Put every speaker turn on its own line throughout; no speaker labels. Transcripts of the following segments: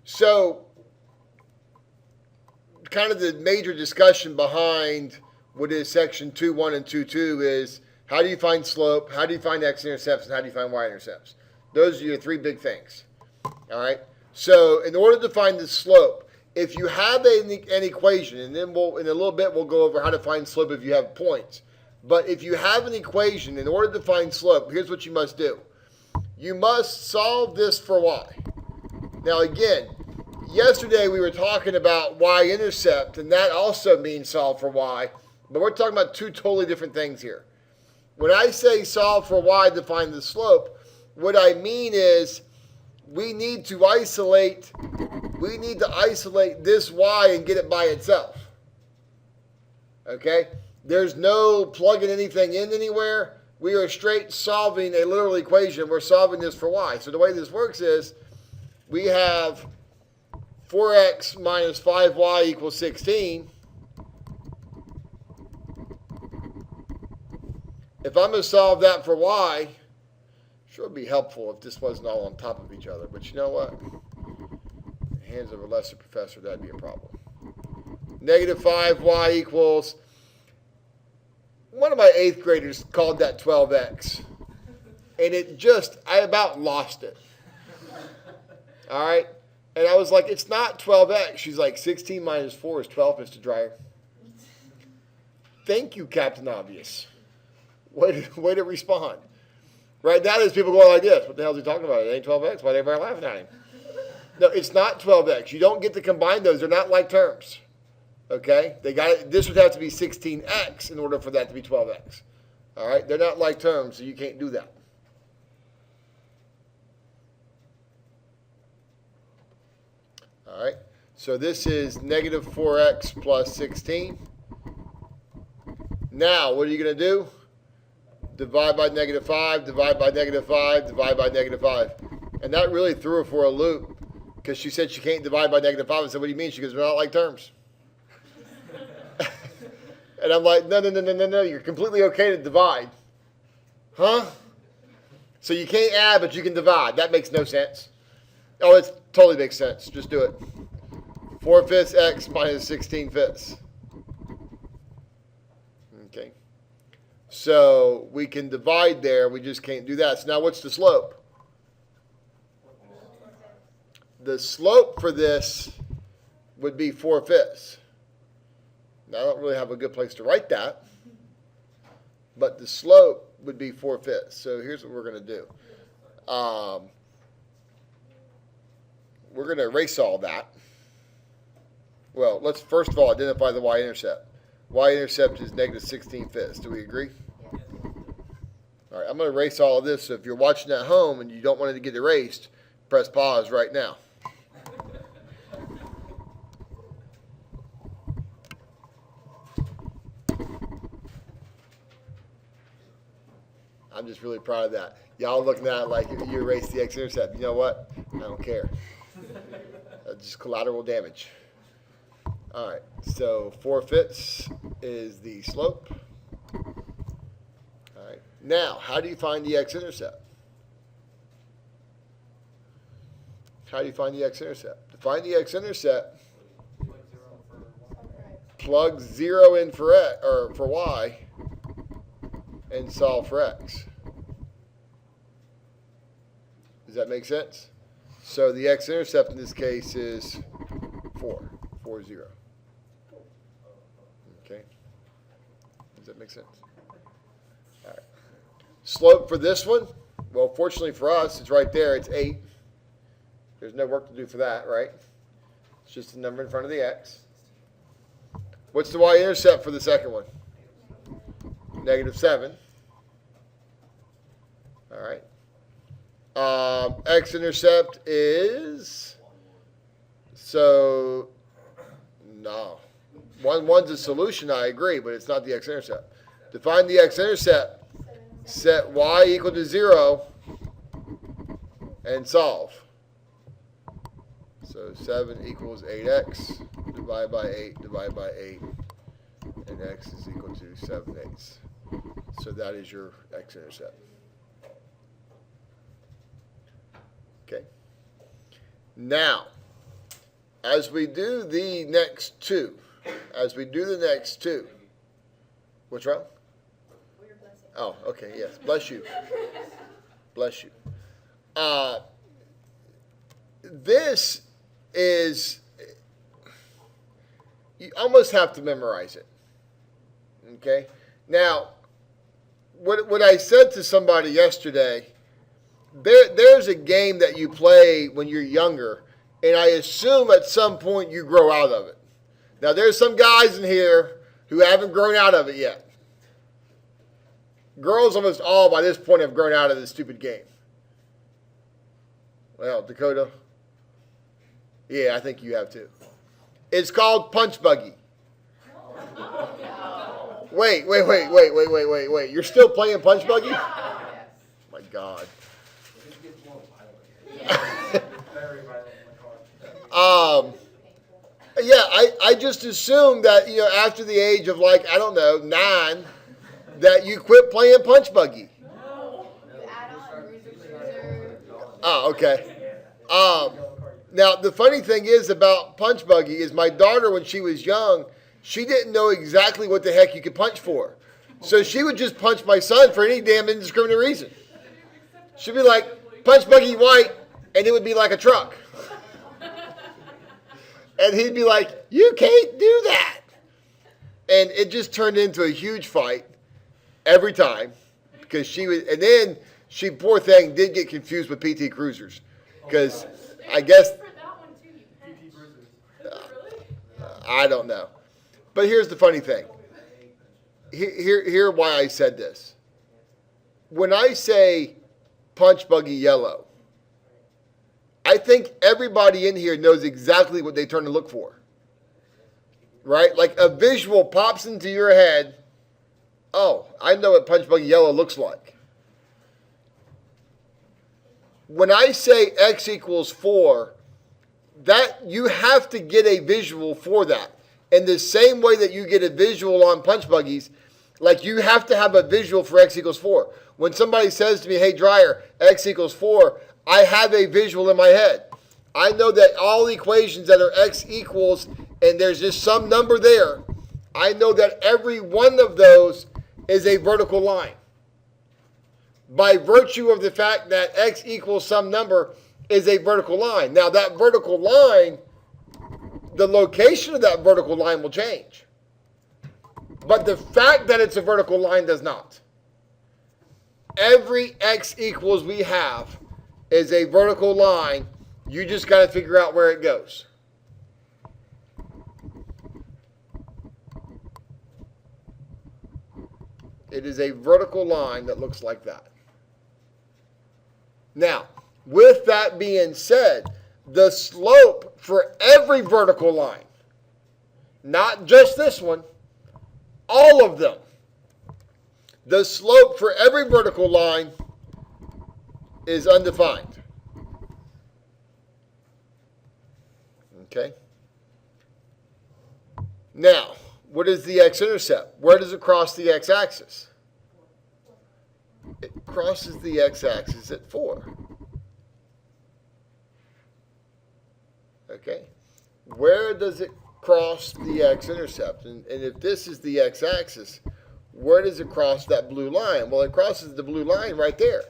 So, kind of the major discussion behind what is section 2.1 and 2.2 is how do you find slope, how do you find x-intercepts, and how do you find y-intercepts? Those are your three big things. All right. So, in order to find the slope, if you have an equation, and then in a little bit we'll go over how to find slope if you have points. But if you have an equation, in order to find slope, here's what you must do. You must solve this for y. Now again, yesterday we were talking about y-intercept, and that also means solve for y. But we're talking about two totally different things here. When I say solve for y to find the slope, what I mean is we need to isolate this y and get it by itself. Okay? There's no plugging anything in anywhere. We are straight solving a literal equation. We're solving this for y. So the way this works is we have 4x minus 5y equals 16. If I'm going to solve that for y, sure would be helpful if this wasn't all on top of each other. But you know what? In the hands of a lesser professor, that'd be a problem. Negative 5y equals, one of my 8th graders called that 12x. And I about lost it. All right? And I was like, it's not 12x. She's like, 16 minus 4 is 12, Mr. Dreyer. Thank you, Captain Obvious. Way to respond. Right now, there's people going like this. What the hell is he talking about? It ain't 12x. Why are everybody laughing at him? No, it's not 12x. You don't get to combine those. They're not like terms. Okay? This would have to be 16x in order for that to be 12x. All right? They're not like terms, so you can't do that. All right? So this is negative 4x plus 16. Now, what are you going to do? Divide by negative 5, divide by negative 5, divide by negative 5. And that really threw her for a loop because she said she can't divide by negative 5. I said, what do you mean? She goes, they're not like terms. And I'm like, no, you're completely okay to divide. Huh? So you can't add, but you can divide. That makes no sense. Oh, it totally makes sense. Just do it. 4/5 x minus 16/5. Okay. So we can divide there. We just can't do that. So now what's the slope? The slope for this would be 4/5. Now, I don't really have a good place to write that, but the slope would be 4/5. So here's what we're going to do. We're going to erase all that. Well, let's first of all identify the y-intercept. Y-intercept is negative 16/5. Do we agree? Yes. All right, I'm going to erase all of this. So if you're watching at home and you don't want it to get erased, press pause right now. I'm just really proud of that. Y'all looking at it like you erased the X-intercept. You know what? I don't care. That's just collateral damage. All right, so 4/5 is the slope. All right, now how do you find the X-intercept? How do you find the X-intercept? To find the X-intercept, plug 0 in for X, or for Y, and solve for X. Does that make sense? So the X-intercept in this case is 4, 0. Okay. Does that make sense? All right. Slope for this one, well, fortunately for us, it's right there. It's 8. There's no work to do for that, right? It's just the number in front of the X. What's the Y-intercept for the second one? Negative 7. All right. X-intercept is, so, no. One's a solution, I agree, but it's not the X-intercept. To find the X-intercept, set Y equal to 0 and solve. So 7 equals 8x, divide by 8, divide by 8, and x is equal to 7/8. So that is your X-intercept. Okay. Now, as we do the next two, what's wrong? Oh, okay, yes. Bless you. Bless you. This is, you almost have to memorize it. Okay? Now, what I said to somebody yesterday, there's a game that you play when you're younger, and I assume at some point you grow out of it. Now, there's some guys in here who haven't grown out of it yet. Girls almost all by this point have grown out of this stupid game. Well, Dakota, yeah, I think you have too. It's called Punch Buggy. Wait. You're still playing Punch Buggy? My God. Yeah, I just assumed that, after the age of 9, that you quit playing Punch Buggy. Oh, okay. Now, the funny thing is about Punch Buggy is my daughter, when she was young, she didn't know exactly what the heck you could punch for. So she would just punch my son for any damn indiscriminate reason. She'd be like, Punch Buggy white, and it would be like a truck. And he'd be like, you can't do that. And it just turned into a huge fight every time. Because she was, and then she, poor thing, did get confused with PT Cruisers. Because I guess, I don't know. But here's the funny thing. Here why I said this. When I say Punch Buggy yellow, I think everybody in here knows exactly what they turn to look for. Right? Like a visual pops into your head. Oh, I know what Punch Buggy yellow looks like. When I say X equals 4, that you have to get a visual for that. In the same way that you get a visual on Punch Buggies, like you have to have a visual for X equals 4. When somebody says to me, hey, Dryer, X equals 4, I have a visual in my head. I know that all equations that are X equals, and there's just some number there, I know that every one of those is a vertical line. By virtue of the fact that X equals some number is a vertical line. Now that vertical line, the location of that vertical line will change. But the fact that it's a vertical line does not. Every X equals we have is a vertical line. You just got to figure out where it goes. It is a vertical line that looks like that. Now, with that being said, the slope for every vertical line, not just this one, all of them, the slope for every vertical line is undefined. Okay? Now, what is the X intercept? Where does it cross the X axis? It crosses the X axis at 4. Okay? Where does it cross the X intercept? And if this is the X axis, where does it cross that blue line? Well, it crosses the blue line right there.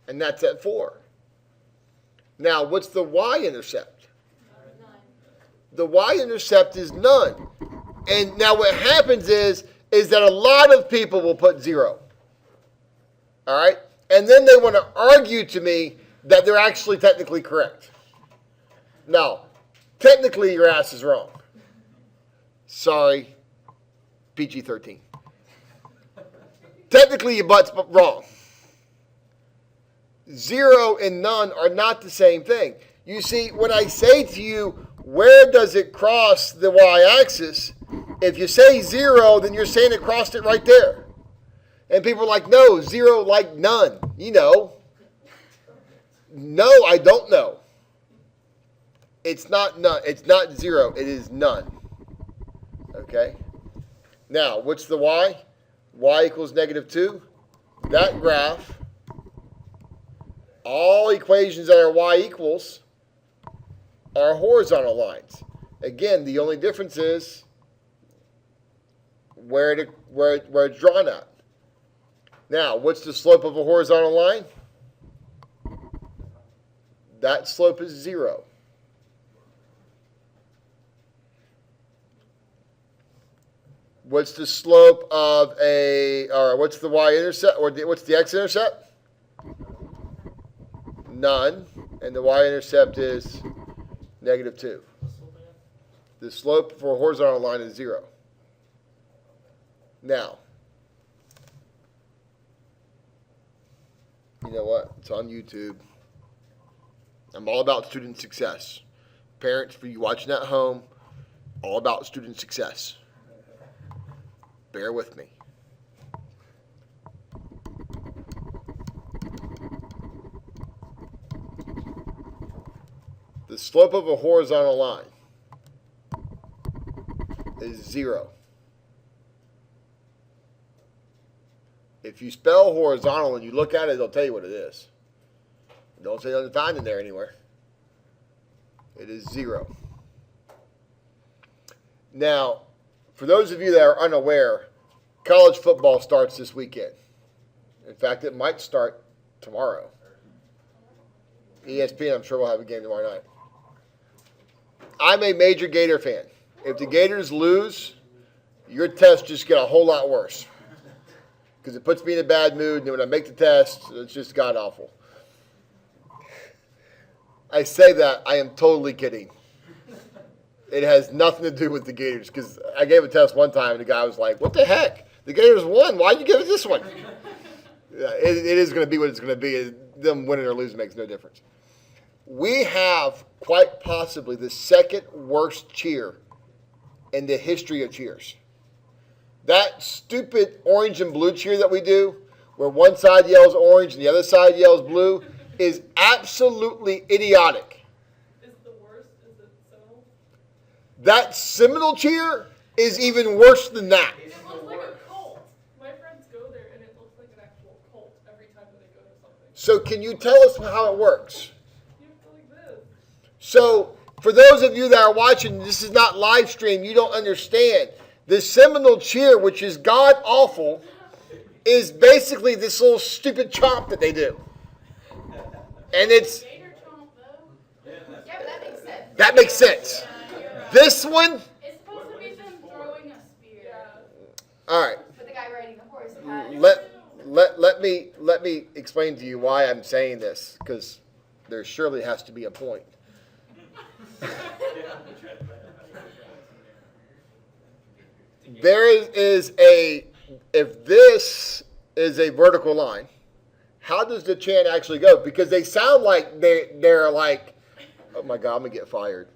And that's at 4. Now, what's the Y intercept? None. The Y intercept is none. And now what happens is that a lot of people will put 0. All right? And then they want to argue to me that they're actually technically correct. No. Technically, your ass is wrong. Sorry. PG-13. Technically, your butt's wrong. 0 and none are not the same thing. You see, when I say to you, where does it cross the y-axis? If you say 0, then you're saying it crossed it right there. And people are like, no, 0 like none. You know. No, I don't know. It's not none. It's not 0. It is none. Okay? Now, what's the y? Y equals -2. That graph, all equations that are y equals are horizontal lines. Again, the only difference is where it's drawn at. Now, what's the slope of a horizontal line? That slope is 0. What's the slope of or what's the y-intercept, or what's the x-intercept? None. And the y-intercept is -2. The slope for a horizontal line is 0. Now, you know what? It's on YouTube. I'm all about student success. Parents, for you watching at home, all about student success. Bear with me. The slope of a horizontal line is 0. If you spell horizontal and you look at it, it'll tell you what it is. Don't say undefined in there anywhere. It is 0. Now, for those of you that are unaware, college football starts this weekend. In fact, it might start tomorrow. ESPN, I'm sure, will have a game tomorrow night. I'm a major Gator fan. If the Gators lose, your tests just get a whole lot worse. Because it puts me in a bad mood, and then when I make the test, it's just god-awful. I say that, I am totally kidding. It has nothing to do with the Gators, because I gave a test one time, and the guy was like, what the heck? The Gators won. Why'd you give it this one? It is going to be what it's going to be. Them winning or losing makes no difference. We have, quite possibly, the second worst cheer in the history of cheers. That stupid orange and blue cheer that we do, where one side yells orange and the other side yells blue, is absolutely idiotic.
Is the worst, is it Seminole?
That Seminole cheer is even worse than that.
It looks like a cult. My friends go there and it looks like an actual cult every time that they go to something.
So can you tell us how it works?
You have to go like this.
So for those of you that are watching, this is not live stream, you don't understand. The Seminole cheer, which is god awful, is basically this little stupid chomp that they do. And it's
Gator chomp, though. Yeah, but that makes sense.
that makes sense. This one,
It's supposed to be them throwing a spear.
Yeah.
all right.
But the guy riding the horse had.
Let me explain to you why I'm saying this, because there surely has to be a point. There is if this is a vertical line, how does the chant actually go? Because they sound like they're like, oh my God, I'm gonna get fired.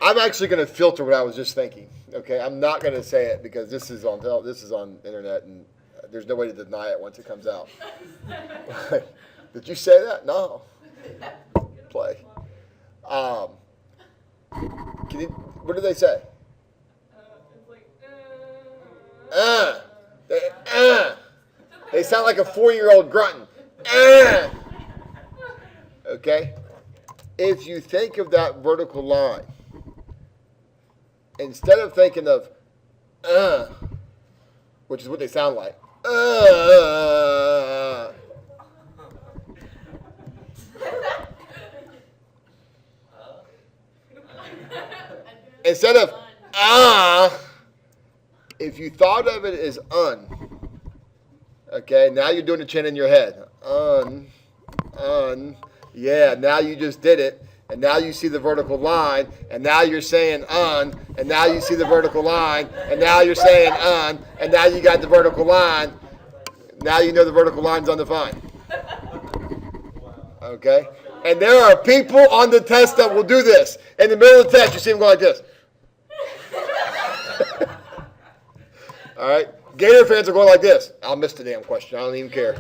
I'm actually gonna filter what I was just thinking. Okay, I'm not gonna say it because this is on internet and there's no way to deny it once it comes out. Did you say that? No. Play. What did they say?
It's like,
They sound like a 4-year-old grunting. Okay? If you think of that vertical line, instead of thinking of which is what they sound like, instead of if you thought of it as okay, now you're doing the chant in your head. Yeah, now you just did it. And now you see the vertical line. And now you're saying and now you see the vertical line. And now you're saying and now you got the vertical line. Now you know the vertical line's undefined. Okay? And there are people on the test that will do this. In the middle of the test, you see them go like this. All right? Gator fans are going like this. I'll miss the damn question. I don't even care.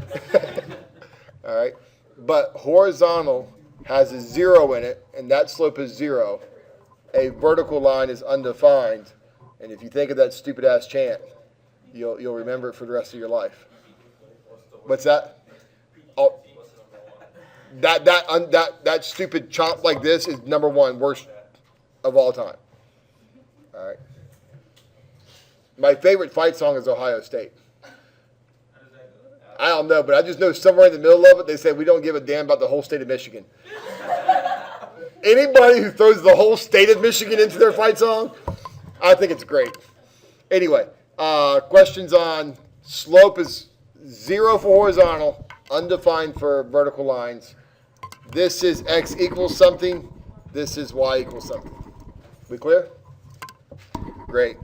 All right? But horizontal has a 0 in it, and that slope is 0. A vertical line is undefined. And if you think of that stupid-ass chant, you'll remember it for the rest of your life. What's that? Oh, That stupid chomp like this is number one worst of all time. All right. My favorite fight song is Ohio State. I don't know, but I just know somewhere in the middle of it they say we don't give a damn about the whole state of Michigan. Anybody who throws the whole state of Michigan into their fight song, I think it's great. Anyway, questions on slope is 0 for horizontal, undefined for vertical lines. This is x equals something. This is y equals something. We clear? Great.